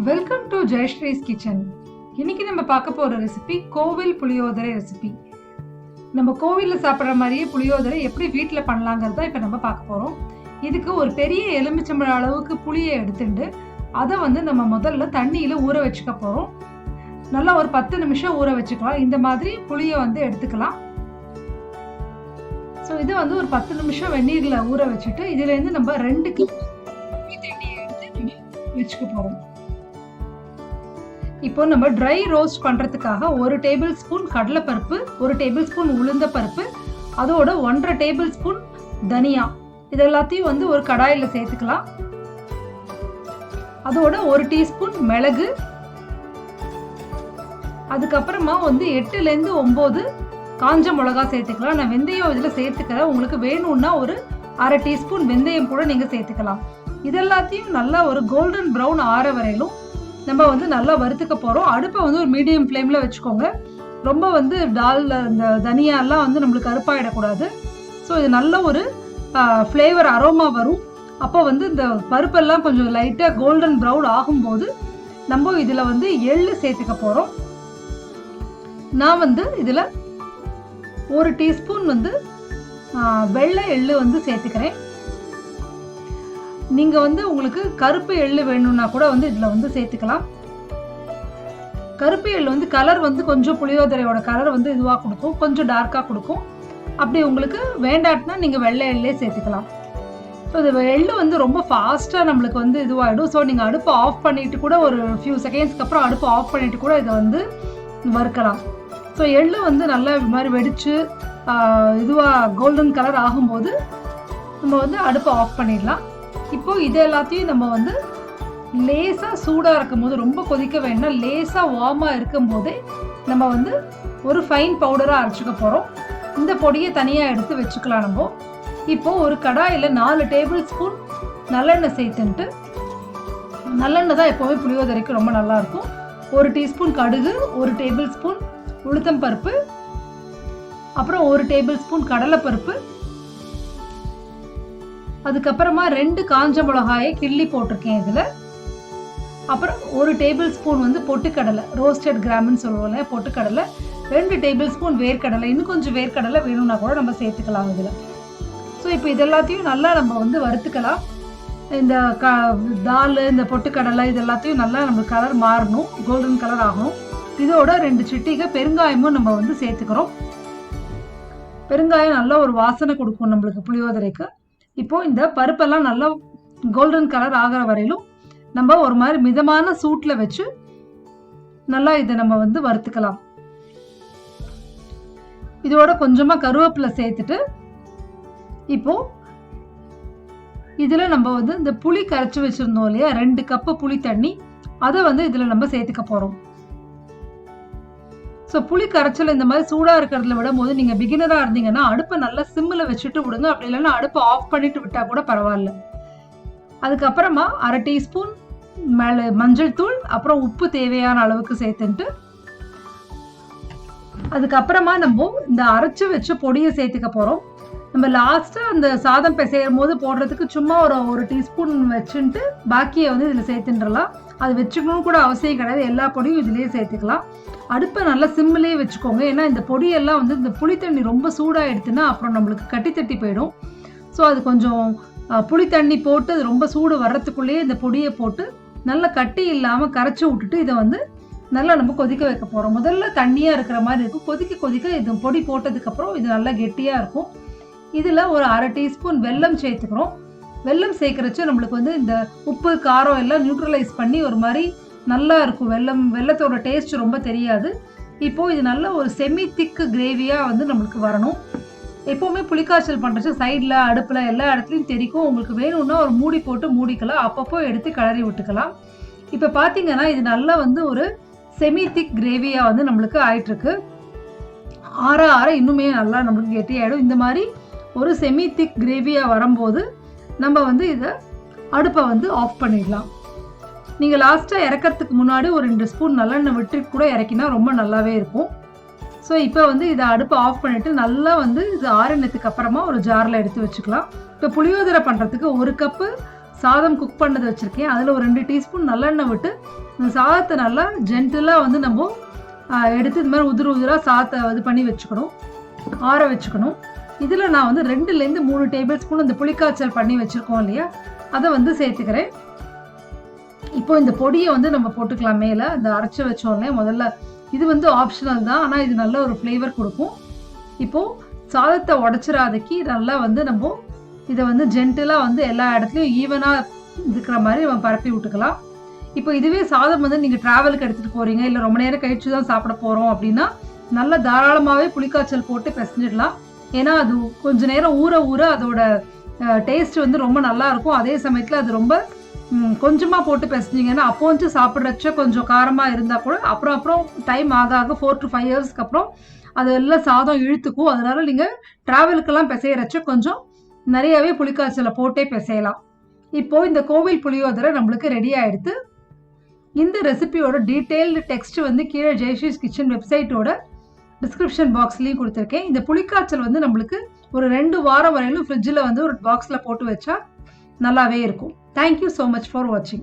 Welcome to Jayasree's kitchen. இன்னைக்கு நம்ம பார்க்க போற ரெசிபி கோவில் புளியோதரை ரெசிபி. நம்ம கோவிலில் சாப்பிட்ற மாதிரியே புளியோதரை எப்படி வீட்டில் பண்ணலாங்கிறத இப்போ நம்ம பார்க்க போகிறோம். இதுக்கு ஒரு பெரிய எலுமிச்சம்பழம் அளவுக்கு புளியை எடுத்துட்டு அதை நம்ம முதல்ல தண்ணியில் ஊற வச்சுக்க போகிறோம். நல்லா ஒரு 10 நிமிஷம் ஊற வச்சுக்கலாம். இந்த மாதிரி புளியை எடுத்துக்கலாம். ஸோ இதை ஒரு 10 நிமிஷம் வெந்நீரில் ஊற வச்சுட்டு இதுலேருந்து நம்ம 2 கப் தண்ணியை எடுத்து நம்ம வச்சுக்க போகிறோம். இப்போ நம்ம ட்ரை ரோஸ்ட் பண்ணுறதுக்காக 1 டேபிள் ஸ்பூன் கடலைப்பருப்பு, 1 டேபிள் ஸ்பூன் உளுந்த பருப்பு, அதோட 1.5 டேபிள் ஸ்பூன் தனியா, இது எல்லாத்தையும் ஒரு கடாயில் சேர்த்துக்கலாம். அதோட 1 டீஸ்பூன் மிளகு, அதுக்கப்புறமா 8லேருந்து 9 காஞ்ச மிளகா சேர்த்துக்கலாம். நான் வெந்தயம் இதில் சேர்த்துக்கிறேன். உங்களுக்கு வேணும்னா ஒரு 1/2 டீஸ்பூன் வெந்தயம் கூட நீங்கள் சேர்த்துக்கலாம். இதெல்லாத்தையும் நல்லா ஒரு கோல்டன் ப்ரௌன் ஆற வரையிலும் நம்ம நல்லா வறுத்துக்க போகிறோம். அடுப்பை ஒரு மீடியம் ஃப்ளேமில் வச்சுக்கோங்க. ரொம்ப டால் இந்த தனியாலாம் நம்மளுக்கு கருப்பாயிடக்கூடாது. ஸோ இது நல்ல ஒரு ஃப்ளேவர் அரோமா வரும். அப்போ இந்த பருப்பெல்லாம் கொஞ்சம் லைட்டாக கோல்டன் ப்ரௌன் ஆகும்போது நம்ம இதில் எள்ளு சேர்த்துக்க போகிறோம். நான் இதில் 1 டீஸ்பூன் வெள்ளை எள்ளு சேர்த்துக்கிறேன். நீங்கள் உங்களுக்கு கருப்பு எள்ளு வேணும்னா கூட இதில் சேர்த்துக்கலாம். கருப்பு எள்ளு கலர் கொஞ்சம் புளியோதரையோட கலர் இதுவாக கொடுக்கும், கொஞ்சம் டார்க்காக கொடுக்கும். அப்படி உங்களுக்கு வேண்டாட்னா நீங்கள் வெள்ளை எள்ளே சேர்த்துக்கலாம். ஸோ இது எள்ளு ரொம்ப ஃபாஸ்ட்டாக நம்மளுக்கு இதுவாகிடும். ஸோ நீங்கள் அடுப்பை ஆஃப் பண்ணிவிட்டு கூட ஒரு ஃபியூ செகண்ட்ஸ்க்கு அப்புறம் அடுப்பை ஆஃப் பண்ணிவிட்டு கூட இதை வறுக்கலாம். ஸோ எள்ளு நல்லா இது மாதிரி வெடித்து இதுவாக கோல்டன் கலர் ஆகும்போது நம்ம அடுப்பை ஆஃப் பண்ணிடலாம். இப்போ இது எல்லாத்தையும் நம்ம லேசாக சூடாக இருக்கும் போது, ரொம்ப கொதிக்க வேண்டாம், லேசாக வார்மாக இருக்கும் போதே நம்ம ஒரு ஃபைன் பவுடராக அரைச்சிக்க போகிறோம். இந்த பொடியை தனியாக எடுத்து வச்சுக்கலாம். நம்ம இப்போ ஒரு கடாயில் 4 டேபிள் ஸ்பூன் நல்லெண்ணெய் சேர்த்துன்ட்டு, நல்லெண்ணெய் தான் எப்போவுமே புளியோதரைக்கு ரொம்ப நல்லாயிருக்கும். 1 டீஸ்பூன் கடுகு, 1 டேபிள் ஸ்பூன் உளுத்தம் பருப்பு, அப்புறம் 1 டேபிள் ஸ்பூன் கடலைப்பருப்பு, அதுக்கப்புறமா 2 காஞ்ச மிளகாயை கிள்ளி போட்டிருக்கேன் இதில். அப்புறம் 1 டேபிள் ஸ்பூன் பொட்டுக்கடலை, ரோஸ்டட் கிராம்னு சொல்லுவோம்ல, பொட்டுக்கடலை, 2 டேபிள் ஸ்பூன் வேர்க்கடலை, இன்னும் கொஞ்சம் வேர்க்கடலை வேணும்னா கூட நம்ம சேர்த்துக்கலாம் இதில். ஸோ இப்போ இதெல்லாத்தையும் நல்லா நம்ம வறுத்துக்கலாம். இந்த தால், இந்த பொட்டுக்கடலை இது எல்லாத்தையும் நல்லா நம்ம கலர் மாறணும், கோல்டன் கலர் ஆகணும். இதோட 2 சிட்டிகை பெருங்காயமும் நம்ம சேர்த்துக்கிறோம். பெருங்காயம் நல்லா ஒரு வாசனை கொடுக்கும் நம்மளுக்கு புளியோதரைக்கு. இப்போது இந்த பருப்பெல்லாம் நல்லா கோல்டன் கலர் ஆகிற வரையிலும் நம்ம ஒரு மாதிரி மிதமான சூட்டில் வச்சு நல்லா இதை நம்ம வறுத்துக்கலாம். இதோட கொஞ்சமாக கருவேப்பிலை சேர்த்துட்டு இப்போது இதில் நம்ம இந்த புளி கரைச்சி வச்சுருந்தோம் இல்லையா, 2 கப்பு புளி தண்ணி, அதை இதில் நம்ம சேர்த்துக்க போகிறோம். ஸோ புளி கரைச்சல் இந்த மாதிரி சூடாக இருக்கிறதுல விடும்போது நீங்கள் பிகினராக இருந்தீங்கன்னா அடுப்பை நல்லா சிம்மில் வச்சுட்டு விடுங்க. அப்படி இல்லைன்னா அடுப்பை ஆஃப் பண்ணிட்டு விட்டால் கூட பரவாயில்ல. அதுக்கப்புறமா 1/2 டீஸ்பூன் மஞ்சள் தூள், அப்புறம் உப்பு தேவையான அளவுக்கு சேர்த்துட்டு, அதுக்கப்புறமா நம்ம இந்த அரைச்சி வச்ச பொடியை சேர்த்துக்க போகிறோம். நம்ம லாஸ்ட்டாக அந்த சாதம் பிசையும் போது போடுறதுக்கு சும்மா ஒரு டீஸ்பூன் வச்சுட்டு பாக்கியை இதில் சேர்த்துட்டுலாம். அது வச்சுக்கணும் கூட அவசியம் கிடையாது, எல்லா பொடியும் இதிலேயே சேர்த்துக்கலாம். அடுப்பை நல்லா சிம்மிலே வச்சுக்கோங்க. ஏன்னா இந்த பொடியெல்லாம் இந்த புளி தண்ணி ரொம்ப சூடாக எடுத்துன்னா அப்புறம் நம்மளுக்கு கட்டி தட்டி போயிடும். ஸோ அது கொஞ்சம் புளி தண்ணி போட்டு அது ரொம்ப சூடு வர்றதுக்குள்ளேயே இந்த பொடியை போட்டு நல்லா கட்டி இல்லாமல் கரைச்சி விட்டுட்டு இதை நல்லா நம்ம கொதிக்க வைக்க போகிறோம். முதல்ல தண்ணியாக இருக்கிற மாதிரி இருக்கும். கொதிக்க கொதிக்க இது பொடி போட்டதுக்கப்புறம் இது நல்லா கெட்டியாக இருக்கும். இதில் ஒரு 1/2 டீஸ்பூன் வெல்லம் சேர்த்துக்கிறோம். வெல்லம் சேர்க்குறச்சு நம்மளுக்கு இந்த உப்பு காரம் எல்லாம் நியூட்ரலைஸ் பண்ணி ஒரு மாதிரி நல்லா இருக்கும். வெல்லத்தோட டேஸ்ட் ரொம்ப தெரியாது. இப்போது இது நல்ல ஒரு செமி திக்கு கிரேவியாக நம்மளுக்கு வரணும். எப்போவுமே புளிக்காய்ச்சல் பண்ணுறச்சு சைடில் அடுப்பில் எல்லா இடத்துலையும் தெரிக்கும். உங்களுக்கு வேணும்னா ஒரு மூடி போட்டு மூடிக்கலாம், அப்பப்போ எடுத்து கிளறி விட்டுக்கலாம். இப்போ பார்த்தீங்கன்னா இது நல்லா ஒரு செமி திக் கிரேவியாக நம்மளுக்கு ஆயிட்டுருக்கு. ஆற ஆற இன்னுமே நல்லா நம்மளுக்கு கெட்டியாயிடும். இந்த மாதிரி ஒரு செமி திக் கிரேவியாக வரும்போது நம்ம இதை அடுப்பை ஆஃப் பண்ணிடலாம். நீங்கள் லாஸ்ட்டாக இறக்கிறதுக்கு முன்னாடி ஒரு 2 ஸ்பூன் நல்லெண்ணெய் விட்டு கூட இறக்கினா ரொம்ப நல்லாவே இருக்கும். ஸோ இப்போ இதை அடுப்பை ஆஃப் பண்ணிவிட்டு நல்லா இது ஆறினத்துக்கு அப்புறமா ஒரு ஜாரில் எடுத்து வச்சுக்கலாம். இப்போ புளியோதரை பண்ணுறதுக்கு 1 கப்பு சாதம் குக் பண்ணது வச்சுருக்கேன். அதில் ஒரு 2 டீஸ்பூன் நல்லெண்ணெய் விட்டு இந்த சாதத்தை நல்லா ஜென்டிலாக வந்து நம்ம எடுத்து இது மாதிரி உதிராக சாதத்தை இது பண்ணி வச்சுக்கணும், ஆற வச்சுக்கணும். இதில் நான் வந்து 2லேருந்து 3 டேபிள் ஸ்பூன் இந்த புளிக்காய்ச்சல் பண்ணி வச்சுருக்கோம் இல்லையா, அதை வந்து சேர்த்துக்கிறேன். இப்போ இந்த பொடியை வந்து நம்ம போட்டுக்கலாம் மேலே. இந்த அரைச்சி வச்சோடனே முதல்ல இது வந்து ஆப்ஷனல் தான், ஆனால் இது நல்ல ஒரு ஃப்ளேவர் கொடுக்கும். இப்போது சாதத்தை உடச்சிடாதக்கி நல்லா வந்து நம்ம இதை வந்து ஜென்டிலாக வந்து எல்லா இடத்துலையும் ஈவனாக இருக்கிற மாதிரி நம்ம பரப்பி விட்டுக்கலாம். இப்போ இதுவே சாதம் வந்து நீங்கள் ட்ராவலுக்கு எடுத்துகிட்டு போகிறீங்க, இல்லை ரொம்ப நேரம் கழிச்சு தான் சாப்பிட போகிறோம் அப்படின்னா நல்லா தாராளமாகவே புளிக்காய்ச்சல் போட்டு பிசைஞ்சிடலாம். ஏன்னா அது கொஞ்சம் நேரம் ஊற அதோட டேஸ்ட் வந்து ரொம்ப நல்லாயிருக்கும். அதே சமயத்தில் அது ரொம்ப கொஞ்சமாக போட்டு பிசைஞ்சிங்கன்னா அப்போ வந்து சாப்பிட்றச்ச கொஞ்சம் காரமாக இருந்தால் கூட அப்புறம் டைம் ஆக 4 to 5 இயர்ஸ்க்கு அப்புறம் அது எல்லாம் சாதம் இழுத்துக்கும். அதனால நீங்கள் ட்ராவலுக்கெல்லாம் பிசைகிறச்ச கொஞ்சம் நிறையவே புளிக்காய்ச்சலை போட்டே பிசையலாம். இப்போது இந்த கோவில் புளியோதரை நம்மளுக்கு ரெடி ஆகிடுது. இந்த ரெசிபியோட டீட்டெயில்டு டெக்ஸ்ட் வந்து கீழே ஜெயஸ்ரீஸ் கிச்சன் வெப்சைட்டோட டிஸ்கிரிப்ஷன் பாக்ஸ்லேயும் கொடுத்துருக்கேன். இந்த புளிக்காய்ச்சல் வந்து நம்மளுக்கு ஒரு 2 வாரம் வரையிலும் ஃப்ரிட்ஜில் வந்து ஒரு பாக்ஸில் போட்டு வச்சா நல்லாவே இருக்கும். Thank you so much for watching.